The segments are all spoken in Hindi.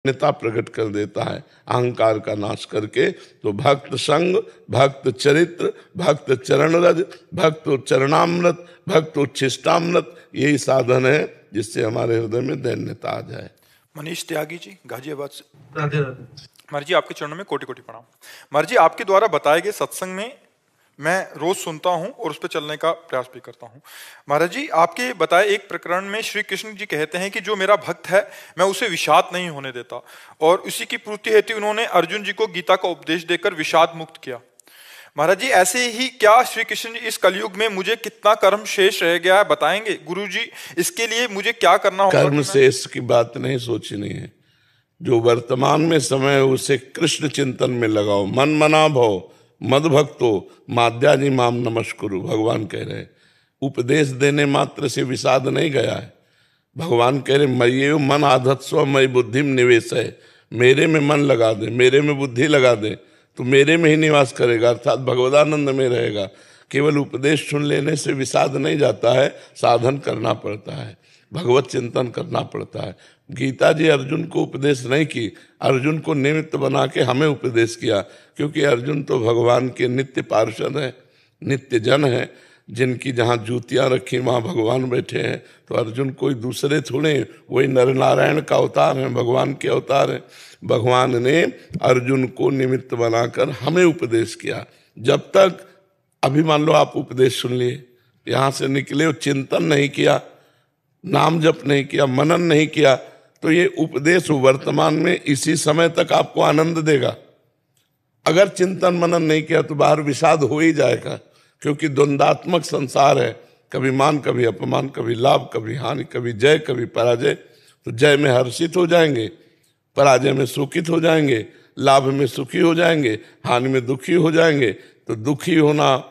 नेता प्रकट कर देता है अहंकार का नाश करके। तो भक्त संग, भक्त चरित्र, भक्त चरण रज, भक्त चरणामृत, भक्त उच्छिष्टामृत, यही साधन है जिससे हमारे हृदय में दैन्यता आ जाए। मनीष त्यागी जी गाजियाबाद से। राधे राधे। महाराज जी आपके चरणों में कोटि कोटि प्रणाम। महाराज जी आपके द्वारा बताए गए सत्संग में मैं रोज सुनता हूं और उस पर चलने का प्रयास भी करता हूं। महाराज जी आपके बताए एक प्रकरण में श्री कृष्ण जी कहते हैं कि जो मेरा भक्त है मैं उसे विषाद नहीं होने देता, और उसी की पूर्ति हेतु उन्होंने अर्जुन जी को गीता का उपदेश देकर विषाद मुक्त किया। महाराज जी ऐसे ही क्या श्री कृष्ण जी इस कलयुग में मुझे कितना कर्म शेष रह गया है बताएंगे गुरु जी, इसके लिए मुझे क्या करना होगा? कर्म शेष की बात नहीं सोचनी है, जो वर्तमान में समय है उसे कृष्ण चिंतन में लगाओ। मन मना भव मद भक्तो माद्याजी माम नमस्कुरु, भगवान कह रहे। उपदेश देने मात्र से विषाद नहीं गया है। भगवान कह रहे मय्येव मन आधत्स्व मयि बुद्धिम निवेश है, मेरे में मन लगा दे, मेरे में बुद्धि लगा दे तो मेरे में ही निवास करेगा, अर्थात भगवदानंद में रहेगा। केवल उपदेश सुन लेने से विषाद नहीं जाता है, साधन करना पड़ता है, भगवत चिंतन करना पड़ता है। गीता जी अर्जुन को उपदेश नहीं की, अर्जुन को निमित्त बना के हमें उपदेश किया, क्योंकि अर्जुन तो भगवान के नित्य पार्षद है, नित्य जन है, जिनकी जहाँ जूतियाँ रखी वहाँ भगवान बैठे हैं। तो अर्जुन कोई दूसरे थोड़े, वही नर नारायण का अवतार है, भगवान के अवतार है। भगवान ने अर्जुन को निमित्त बनाकर हमें उपदेश किया। जब तक अभी मान लो आप उपदेश सुन लिए, यहाँ से निकले, चिंतन नहीं किया, नाम जप नहीं किया, मनन नहीं किया, तो ये उपदेश वर्तमान में इसी समय तक आपको आनंद देगा। अगर चिंतन मनन नहीं किया तो बाहर विषाद हो ही जाएगा, क्योंकि द्वंदात्मक संसार है, कभी मान कभी अपमान, कभी लाभ कभी हानि, कभी जय कभी पराजय। तो जय में हर्षित हो जाएंगे, पराजय में शोकित हो जाएंगे, लाभ में सुखी हो जाएंगे, हानि में दुखी हो जाएंगे। तो दुखी होना,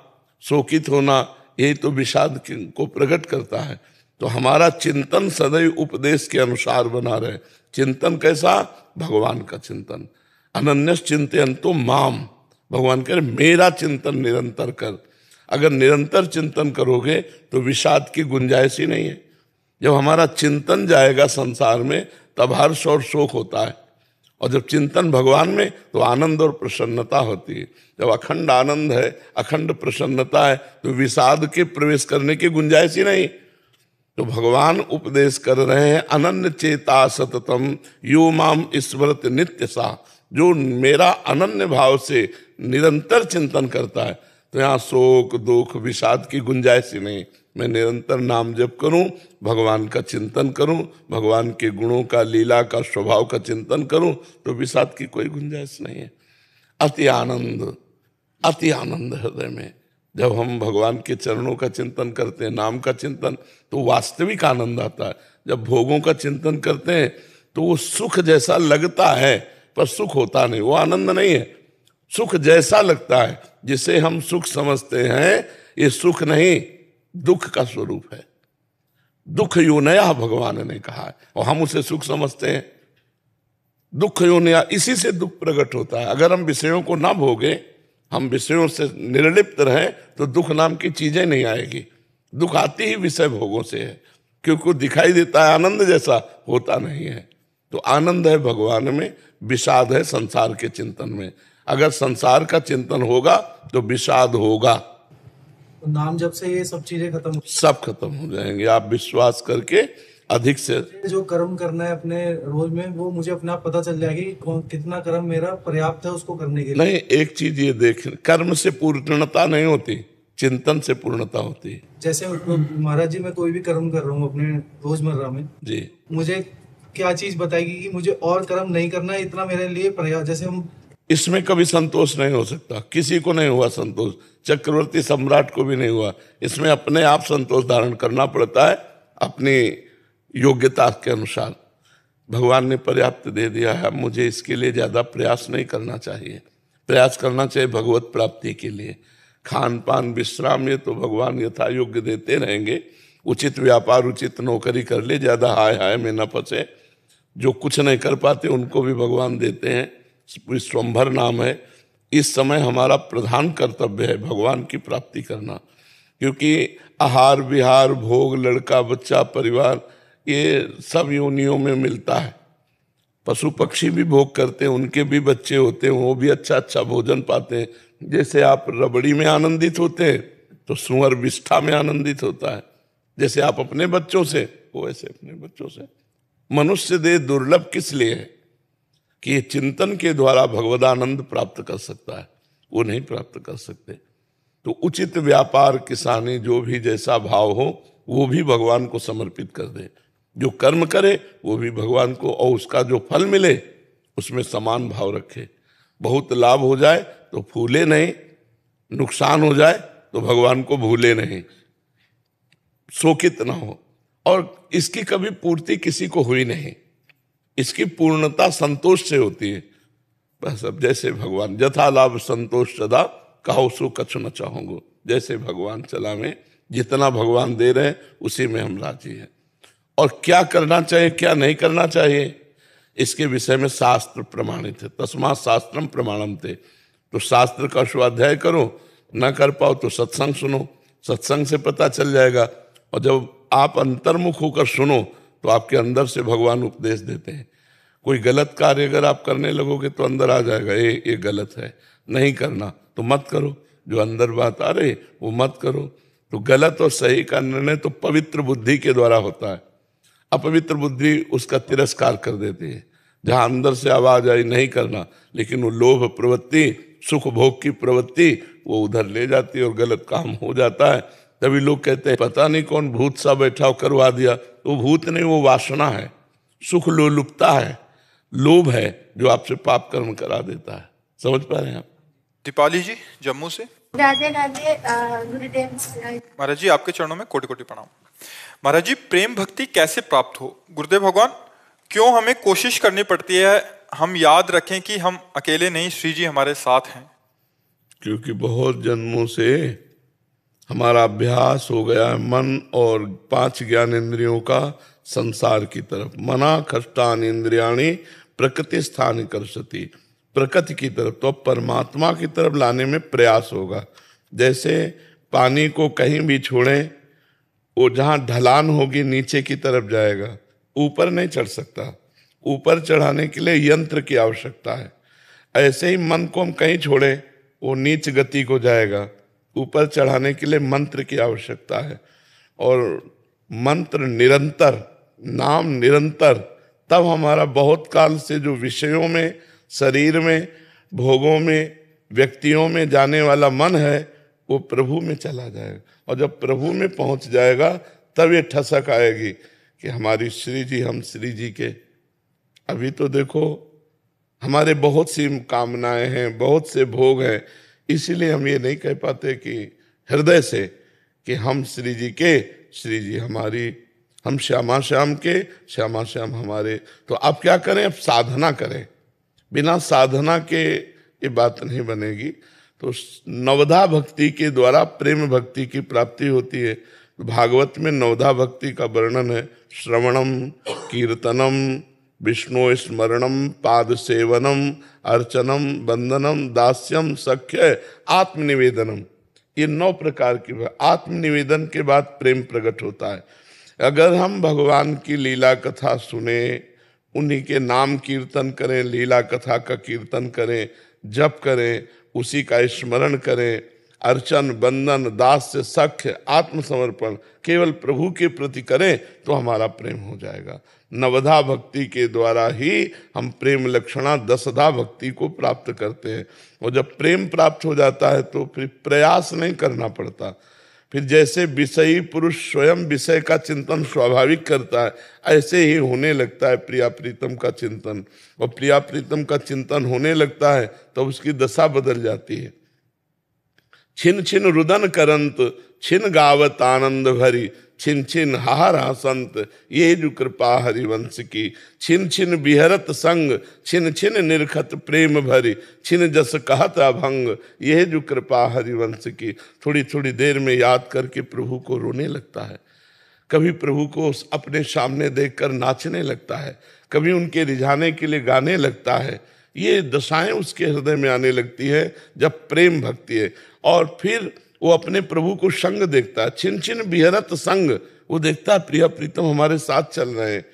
शोकित होना, यही तो विषाद को प्रकट करता है। तो हमारा चिंतन सदैव उपदेश के अनुसार बना रहे। चिंतन कैसा? भगवान का चिंतन। अनन्यस चिंतयन्तो माम, भगवान कह रहे मेरा चिंतन निरंतर कर। अगर निरंतर चिंतन करोगे तो विषाद की गुंजाइश ही नहीं है। जब हमारा चिंतन जाएगा संसार में तब हर्ष और शोक होता है, और जब चिंतन भगवान में तो आनंद और प्रसन्नता होती है। जब अखंड आनंद है, अखंड प्रसन्नता है, तो विषाद के प्रवेश करने की गुंजाइश ही नहीं। तो भगवान उपदेश कर रहे हैं अनन्य चेता सततम यो माम स्मरत नित्य सा, जो मेरा अनन्य भाव से निरंतर चिंतन करता है। तो यहाँ शोक दुख विषाद की गुंजाइश ही नहीं। मैं निरंतर नाम जप करूं, भगवान का चिंतन करूं, भगवान के गुणों का, लीला का, स्वभाव का चिंतन करूं, तो विषाद की कोई गुंजाइश नहीं है। अति आनंद, अति आनंद हृदय में जब हम भगवान के चरणों का चिंतन करते हैं, नाम का चिंतन, तो वास्तविक आनंद आता है। जब भोगों का चिंतन करते हैं तो वो सुख जैसा लगता है, पर सुख होता नहीं, वो आनंद नहीं है। सुख जैसा लगता है, जिसे हम सुख समझते हैं, ये सुख नहीं, दुख का स्वरूप है। दुख योनया भगवान ने कहा है, और हम उसे सुख समझते हैं। दुख योनया, इसी से दुख प्रकट होता है। अगर हम विषयों को ना भोगे, हम विषयों से निर्लिप्त रहें, तो दुख नाम की चीजें नहीं आएगी। दुख आती ही विषय भोगों से है, क्योंकि दिखाई देता है आनंद जैसा, होता नहीं है। तो आनंद है भगवान में, विषाद है संसार के चिंतन में। अगर संसार का चिंतन होगा तो विषाद होगा। तो नाम जब से ये सब चीजें खत्म, सब खत्म हो जाएंगे। आप विश्वास करके अधिक से जो कर्म करना है अपने रोज में, वो मुझे अपने आप पता चल जाएगी कितना कर्म मेरा पर्याप्त है उसको करने के लिए। नहीं, एक चीज ये देख, कर्म से पूर्णता नहीं होती, चिंतन से पूर्णता होती है। जैसे महाराज जी मैं कोई भी कर्म कर रहा हूँ अपने रोजमर्रा में जी, मुझे क्या चीज बताएगी कि मुझे और कर्म नहीं करना है, इतना मेरे लिए पर्याप्त। जैसे हम इसमें कभी संतोष नहीं हो सकता, किसी को नहीं हुआ संतोष, चक्रवर्ती सम्राट को भी नहीं हुआ। इसमें अपने आप संतोष धारण करना पड़ता है, अपनी योग्यता के अनुसार। भगवान ने पर्याप्त दे दिया है, मुझे इसके लिए ज्यादा प्रयास नहीं करना चाहिए। प्रयास करना चाहिए भगवत प्राप्ति के लिए। खान पान विश्राम ये तो भगवान यथा योग्य देते रहेंगे। उचित व्यापार, उचित नौकरी कर ले, ज्यादा हाय हाय में न फंसे। जो कुछ नहीं कर पाते उनको भी भगवान देते हैं। विश्वंभर नाम है। इस समय हमारा प्रधान कर्तव्य है भगवान की प्राप्ति करना, क्योंकि आहार विहार भोग, लड़का बच्चा, परिवार, ये सब योनियों में मिलता है। पशु पक्षी भी भोग करते हैं, उनके भी बच्चे होते हैं, वो भी अच्छा अच्छा भोजन पाते हैं। जैसे आप रबड़ी में आनंदित होते हैं तो सुअर विष्ठा में आनंदित होता है। जैसे आप अपने बच्चों से, वो ऐसे अपने बच्चों से। मनुष्य देह दुर्लभ किस लिए है कि ये चिंतन के द्वारा भगवदानंद प्राप्त कर सकता है, वो नहीं प्राप्त कर सकते। तो उचित व्यापार किसानी जो भी जैसा भाव हो वो भी भगवान को समर्पित कर दे, जो कर्म करे वो भी भगवान को, और उसका जो फल मिले उसमें समान भाव रखे। बहुत लाभ हो जाए तो फूले नहीं, नुकसान हो जाए तो भगवान को भूले नहीं, शोकित ना हो। और इसकी कभी पूर्ति किसी को हुई नहीं, इसकी पूर्णता संतोष से होती है। बस अब जैसे भगवान यथा लाभ संतोष सदा कहो सो कछु न चाहूंगो, जैसे भगवान चला में जितना भगवान दे रहे हैं उसी में हम राजी हैं। और क्या करना चाहिए क्या नहीं करना चाहिए इसके विषय में शास्त्र प्रमाणित है। तस्मात् शास्त्रम प्रमाणम थे, तो शास्त्र का स्वाध्याय करो, ना कर पाओ तो सत्संग सुनो, सत्संग से पता चल जाएगा। और जब आप अंतर्मुख होकर सुनो तो आपके अंदर से भगवान उपदेश देते हैं। कोई गलत कार्य अगर आप करने लगोगे तो अंदर आ जाएगा ये गलत है, नहीं करना तो मत करो, जो अंदर बात आ रही वो मत करो। तो गलत और सही का निर्णय तो पवित्र बुद्धि के द्वारा होता है, अपवित्र बुद्धि उसका तिरस्कार कर देती है। जहां अंदर से आवाज आई नहीं करना, लेकिन वो लोभ प्रवृत्ति, सुख भोग की प्रवृत्ति वो उधर ले जाती है और गलत काम हो जाता है। तभी लोग कहते हैं पता नहीं कौन भूत सा बैठा हो करवा दिया, तो भूत नहीं, वो वासना है, सुख लोलुपता है, लोभ है जो आपसे पाप कर्म करा देता है। समझ पा रहे हैं आप? दीपाली जी जम्मू से। राधे राधे गुरुदेव। महाराज जी आपके चरणों में कोटि कोटि प्रणाम। महाराज जी प्रेम भक्ति कैसे प्राप्त हो? गुरुदेव भगवान क्यों हमें कोशिश करनी पड़ती है हम याद रखें कि हम अकेले नहीं, श्री जी हमारे साथ हैं? क्योंकि बहुत जन्मों से हमारा अभ्यास हो गया है मन और 5 ज्ञानेंद्रियों का संसार की तरफ। मना खष्टान इंद्रियाणी प्रकृति स्थान कर्षति, प्रकृति की तरफ, तो परमात्मा की तरफ लाने में प्रयास होगा। जैसे पानी को कहीं भी छोड़ें, वो जहां ढलान होगी नीचे की तरफ जाएगा, ऊपर नहीं चढ़ सकता। ऊपर चढ़ाने के लिए यंत्र की आवश्यकता है। ऐसे ही मन को हम कहीं छोड़े वो नीच गति को जाएगा, ऊपर चढ़ाने के लिए मंत्र की आवश्यकता है। और मंत्र निरंतर, नाम निरंतर, तब हमारा बहुत काल से जो विषयों में, शरीर में, भोगों में, व्यक्तियों में जाने वाला मन है वो प्रभु में चला जाएगा। और जब प्रभु में पहुंच जाएगा तब ये ठसक आएगी कि हमारी श्री जी, हम श्री जी के। अभी तो देखो हमारे बहुत सी कामनाएं हैं, बहुत से भोग हैं, इसीलिए हम ये नहीं कह पाते कि हृदय से कि हम श्री जी के, श्री जी हमारी, हम श्यामा श्याम के, श्यामा श्याम हमारे। तो आप क्या करें, अब साधना करें। बिना साधना के ये बात नहीं बनेगी। तो नवधा भक्ति के द्वारा प्रेम भक्ति की प्राप्ति होती है। भागवत में नवधा भक्ति का वर्णन है। श्रवणम, कीर्तनम, विष्णु स्मरणम, पाद सेवनम, अर्चनम, वंदनम, दास्यम, सख्य, आत्मनिवेदनम। ये 9 प्रकार की। आत्मनिवेदन के बाद प्रेम प्रकट होता है। अगर हम भगवान की लीला कथा सुने, उन्हीं के नाम कीर्तन करें, लीला कथा का कीर्तन करें, जप करें, उसी का स्मरण करें, अर्चन, बंदन, दास्य, सख्य, आत्मसमर्पण केवल प्रभु के प्रति करें तो हमारा प्रेम हो जाएगा। नवधा भक्ति के द्वारा ही हम प्रेम लक्षणा 10धा भक्ति को प्राप्त करते हैं। और जब प्रेम प्राप्त हो जाता है तो फिर प्रयास नहीं करना पड़ता। फिर जैसे विषयी पुरुष स्वयं विषय का चिंतन स्वाभाविक करता है, ऐसे ही होने लगता है प्रिया प्रीतम का चिंतन। और प्रिया प्रीतम का चिंतन होने लगता है तो उसकी दशा बदल जाती है। छिन छिन रुदन करंत, छिन गावत आनंद भरी, छिन छिन हाहर हसंत, ये जो कृपा हरिवंश की। छिन छिन बिहरत संग, छिन छिन निरखत प्रेम भरी, छिन जस कहत अभंग, ये जो कृपा हरिवंश की। थोड़ी थोड़ी देर में याद करके प्रभु को रोने लगता है, कभी प्रभु को अपने सामने देखकर नाचने लगता है, कभी उनके रिझाने के लिए गाने लगता है। ये दशाएं उसके हृदय में आने लगती है जब प्रेम भक्ति है। और फिर वो अपने प्रभु को संग देखता है, छिन छिन बिहरत संग, वो देखता है प्रिया प्रीतम हमारे साथ चल रहे हैं,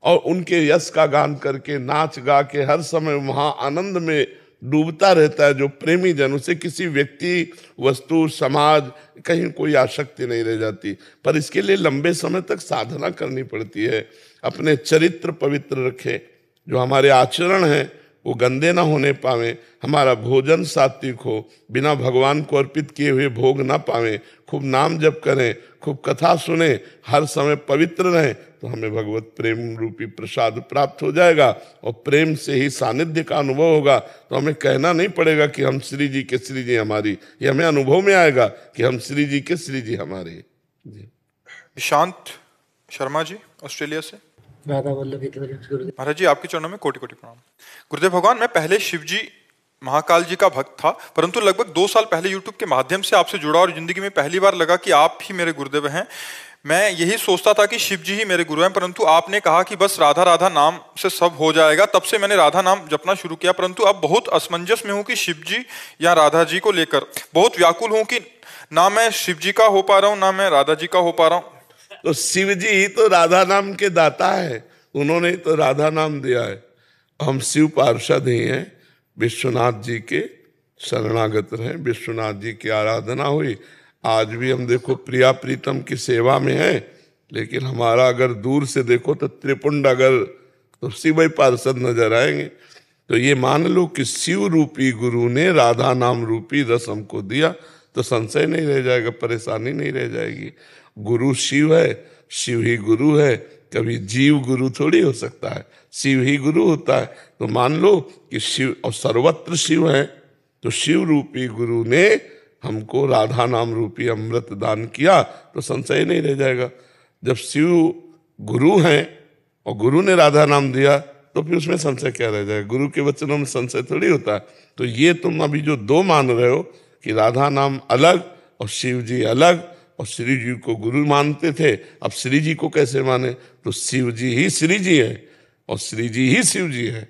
और उनके यश का गान करके नाच गा के हर समय वहां आनंद में डूबता रहता है। जो प्रेमी जन, उसे किसी व्यक्ति, वस्तु, समाज, कहीं कोई आसक्ति नहीं रह जाती। पर इसके लिए लंबे समय तक साधना करनी पड़ती है। अपने चरित्र पवित्र रखे, जो हमारे आचरण हैं वो गंदे ना होने पावे, हमारा भोजन सात्विक हो, बिना भगवान को अर्पित किए हुए भोग ना पावे, खूब नाम जप करें, खूब कथा सुने, हर समय पवित्र रहें, तो हमें भगवत प्रेम रूपी प्रसाद प्राप्त हो जाएगा। और प्रेम से ही सानिध्य का अनुभव होगा। तो हमें कहना नहीं पड़ेगा कि हम श्री जी के श्री जी हमारी, ये हमें अनुभव में आएगा कि हम श्री जी के श्री जी हमारे। शांत शर्मा जी ऑस्ट्रेलिया से। राधा वल्लभ गुरुदेव। महाराज जी आपके चरणों में कोटि कोटि प्रणाम। गुरुदेव भगवान, मैं पहले शिव जी महाकाल जी का भक्त था, परंतु लगभग 2 साल पहले यूट्यूब के माध्यम से आपसे जुड़ा और जिंदगी में पहली बार लगा कि आप ही मेरे गुरुदेव हैं। मैं यही सोचता था कि शिव जी ही मेरे गुरु हैं, परंतु आपने कहा कि बस राधा राधा नाम से सब हो जाएगा। तब से मैंने राधा नाम जपना शुरू किया, परंतु अब बहुत असमंजस में हूं कि शिव जी या राधा जी को लेकर बहुत व्याकुल हूं कि ना मैं शिव जी का हो पा रहा हूं, ना मैं राधा जी का हो पा रहा हूं। तो शिव जी ही तो राधा नाम के दाता है, उन्होंने तो राधा नाम दिया है। हम शिव पार्षद ही हैं, विश्वनाथ जी के शरणागत रहे, विश्वनाथ जी की आराधना हुई। आज भी हम देखो प्रिया प्रीतम की सेवा में है, लेकिन हमारा अगर दूर से देखो तो त्रिपुंड अगर तो शिव ही पार्षद नजर आएंगे। तो ये मान लो कि शिव रूपी गुरु ने राधा नाम रूपी रस हमको दिया, तो संशय नहीं रह जाएगा, परेशानी नहीं रह जाएगी। गुरु शिव है, शिव ही गुरु है, कभी जीव गुरु थोड़ी हो सकता है, शिव ही गुरु होता है। तो मान लो कि शिव और सर्वत्र शिव है, तो शिव रूपी गुरु ने हमको राधा नाम रूपी अमृत दान किया, तो संशय नहीं रह जाएगा। जब शिव गुरु हैं और गुरु ने राधा नाम दिया, तो फिर उसमें संशय क्या रह जाएगा? गुरु के वचनों में संशय थोड़ी होता है। तो ये तुम अभी जो 2 मान रहे हो कि राधा नाम अलग और शिव जी अलग, और श्री जी को गुरु मानते थे, अब श्री जी को कैसे माने? तो शिव जी ही श्री जी है और श्री जी ही शिव जी है,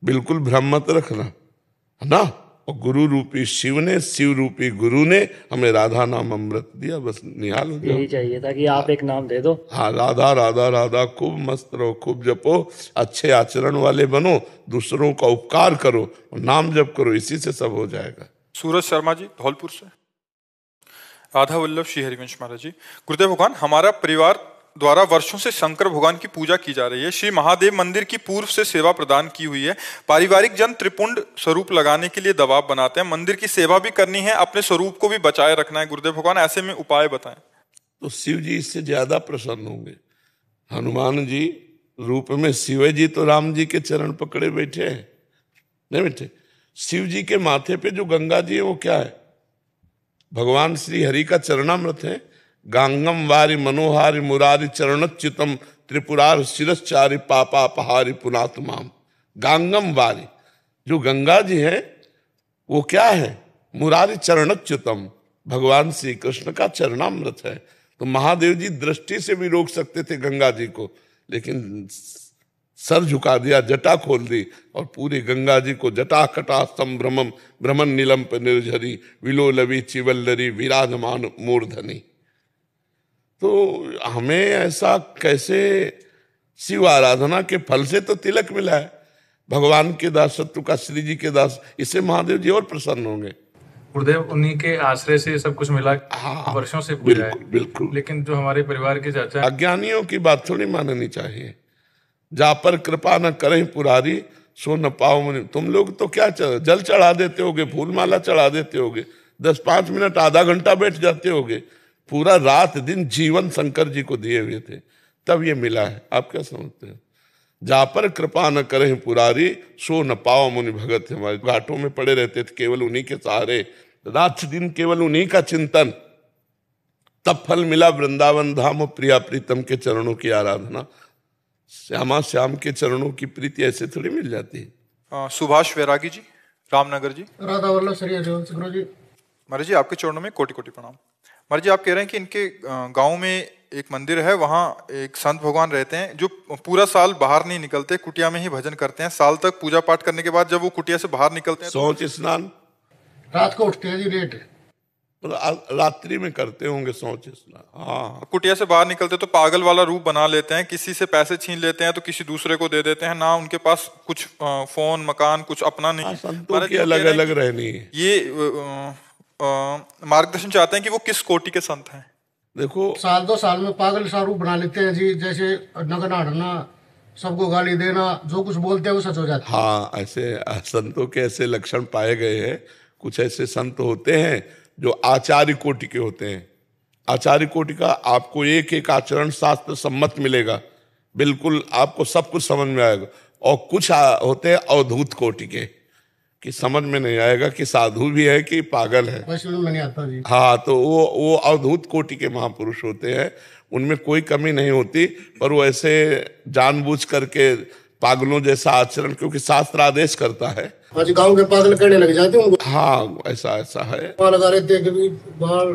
बिल्कुल भ्रम मत रखना, है ना। और गुरु रूपी शिव ने, शिव रूपी गुरु ने हमें राधा नाम अमृत दिया, बस निहाल हो जाओ। यही चाहिए था कि आप एक नाम दे दो। हाँ, राधा राधा राधा, खूब मस्त रहो, खूब जपो, अच्छे आचरण वाले बनो, दूसरों का उपकार करो और नाम जप करो, इसी से सब हो जाएगा। सूरज शर्मा जी धौलपुर से। राधा वल्लभ श्री हरिवंश महाराज जी। गुरुदेव भगवान, हमारा परिवार द्वारा वर्षों से शंकर भगवान की पूजा की जा रही है। श्री महादेव मंदिर की पूर्व से सेवा प्रदान की हुई है। पारिवारिक जन त्रिपुंड स्वरूप लगाने के लिए दबाव बनाते हैं। मंदिर की सेवा भी करनी है, अपने स्वरूप को भी बचाए रखना है। गुरुदेव भगवान, ऐसे में उपाय बताएं। तो शिव जी इससे ज्यादा प्रसन्न होंगे। हनुमान जी रूप में शिव जी तो राम जी के चरण पकड़े बैठे हैं, नहीं बैठे? शिव जी के माथे पे जो गंगा जी है वो क्या है? भगवान श्री हरि का चरणामृत है। गांगम वारि मनोहारि मुरारि चरणच्युतम त्रिपुरार शिरश्चारि पापा पहारि पुनातमाम। गांगम वारि, जो गंगा जी है वो क्या है? मुरारि चरणच्युतम, भगवान श्री कृष्ण का चरणामृत है। तो महादेव जी दृष्टि से भी रोक सकते थे गंगा जी को, लेकिन सर झुका दिया, जटा खोल दी और पूरी गंगा जी को जटा कटा संभ्रमम भ्रमण नीलम पर निर्झरी विलोलवी चिवल्लरी विराजमान मूर्धनी। तो हमें ऐसा कैसे? शिव आराधना के फल से तो तिलक मिला है, भगवान के दासत्व का, श्री जी के दास, इससे महादेव जी और प्रसन्न होंगे। गुरुदेव, उन्हीं के आश्रय से सब कुछ मिला। हाँ, वर्षों से पूजा है। बिल्कुल बिल्कुल। लेकिन जो हमारे परिवार के चाचा, अज्ञानियों की बात थोड़ी माननी चाहिए। जा पर कृपा न करें पुरारी, सो न पाओ मुनि। तुम लोग तो क्या जल चढ़ा देते होगे, फूल माला चढ़ा देते होगे, 10-5 मिनट आधा घंटा बैठ जाते होगे, पूरा रात दिन जीवन शंकर जी को दिए हुए थे, तब ये मिला है। आप क्या समझते हैं? जा पर कृपा न करें पुरारी, सो न पाओ मुनि भगत। हमारे घाटों में पड़े रहते थे, केवल उन्हीं के सहारे, रात दिन केवल उन्हीं का चिंतन, तब फल मिला वृंदावन धाम और प्रिया प्रीतम के चरणों की आराधना। श्यामा श्याम के चरणों की प्रीति ऐसे थोड़ी मिल जाती है। सुभाष वैरागी जी रामनगर जी। राधा वल्लभ श्री हरिवंश गुरु जी। महाराज जी, आपके चरणों में कोटि कोटि प्रणाम। महाराज जी, आप कह रहे हैं कि इनके गांव में एक मंदिर है, वहाँ एक संत भगवान रहते हैं जो पूरा साल बाहर नहीं निकलते, कुटिया में ही भजन करते हैं। साल तक पूजा पाठ करने के बाद जब वो कुटिया से बाहर निकलते हैं, सोच स्नान रात को उठते हैं जी लेट, रात्रि में करते होंगे सोच स्नान। हाँ, कुटिया से बाहर निकलते तो पागल वाला रूप बना लेते हैं, किसी से पैसे छीन लेते हैं तो किसी दूसरे को दे देते हैं, ना उनके पास कुछ फोन मकान कुछ अपना नहीं। संतों महाराज की जी, अलग कह रहे हैं अलग कि रहनी है। ये मार्गदर्शन चाहते हैं कि वो किस कोटि के संत हैं। देखो, साल 2 साल में पागल सा रूप बना लेते हैं जी, जैसे नगन आड़ना, सबको गाली देना, जो कुछ बोलते हैं वो सच हो जाता है। हाँ, ऐसे संतों के ऐसे लक्षण पाए गए हैं। कुछ ऐसे संत होते हैं जो आचार्य कोटि के होते हैं। आचार्य कोटि का आपको एक एक आचरण शास्त्र सम्मत मिलेगा, बिल्कुल आपको सब कुछ समझ में आएगा। और कुछ होते हैं अवधूत कोटि के, कि समझ में नहीं आएगा कि साधु भी है कि पागल है। वैसे में नहीं आता जी। हाँ, तो वो अवधूत कोटि के महापुरुष होते हैं, उनमें कोई कमी नहीं होती। पर वो ऐसे जानबूझ करके पागलों जैसा आचरण, क्योंकि शास्त्र आदेश करता है। आज गांव के पागल करने लग जाते हैं उनको। हाँ, ऐसा है। वहाँ लगा रहते हैं, कभी बाहर,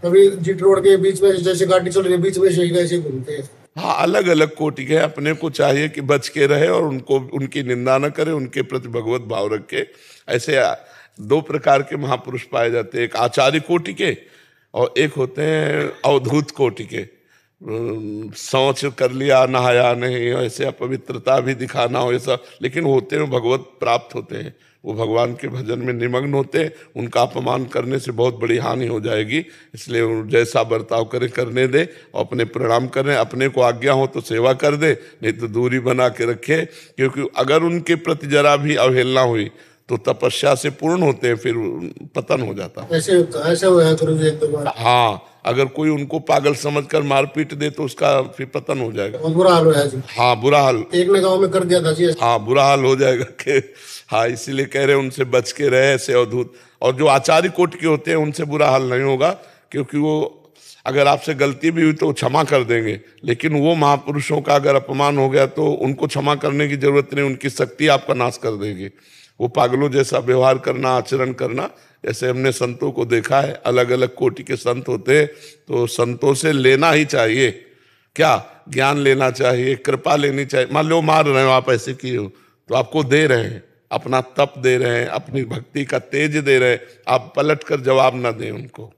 कभी जीट रोड के बीच में जैसे गाड़ी चल रही है बीच में से ऐसे घूमते हैं। हाँ, अलग अलग कोटि के। अपने को चाहिए कि बच के रहे और उनको उनकी निंदा न करे, उनके प्रति भगवत भाव रखे। ऐसे 2 प्रकार के महापुरुष पाए जाते हैं, एक आचार्य कोटि के और एक होते हैं अवधूत कोटि के। शौच कर लिया, नहाया नहीं, ऐसे अपवित्रता भी दिखाना हो ऐसा, लेकिन होते हैं भगवत प्राप्त होते हैं, वो भगवान के भजन में निमग्न होते हैं। उनका अपमान करने से बहुत बड़ी हानि हो जाएगी, इसलिए जैसा बर्ताव करे करने दे और अपने प्रणाम करें। अपने को आज्ञा हो तो सेवा कर दे, नहीं तो दूरी बना के रखे। क्योंकि अगर उनके प्रति जरा भी अवहेलना हुई तो तपस्या से पूर्ण होते हैं, फिर पतन हो जाता है। ऐसे हुआ गुरु जी एक 2 बार। हाँ, अगर कोई उनको पागल समझकर मारपीट दे तो उसका फिर पतन हो जाएगा। बहुत बुरा हाल हुआ है जी। हाँ, बुरा हाल। एक ने गाँव में कर दिया था जी। हाँ, बुरा हाल हो जाएगा कि हाँ, इसीलिए कह रहे हैं उनसे बच के रहे ऐसे अवधूत। और जो आचार्य कोटि के होते हैं उनसे बुरा हाल नहीं होगा, क्योंकि वो अगर आपसे गलती भी हुई तो क्षमा कर देंगे। लेकिन वो महापुरुषों का अगर अपमान हो गया तो उनको क्षमा करने की जरूरत नहीं, उनकी शक्ति आपका नाश कर देगी। वो पागलों जैसा व्यवहार करना, आचरण करना, जैसे हमने संतों को देखा है, अलग अलग कोटि के संत होते हैं। तो संतों से लेना ही चाहिए, क्या ज्ञान लेना चाहिए, कृपा लेनी चाहिए। मान लो मार रहे हो आप, ऐसे किए हो तो आपको दे रहे हैं, अपना तप दे रहे हैं, अपनी भक्ति का तेज दे रहे हैं, आप पलट कर जवाब ना दें उनको।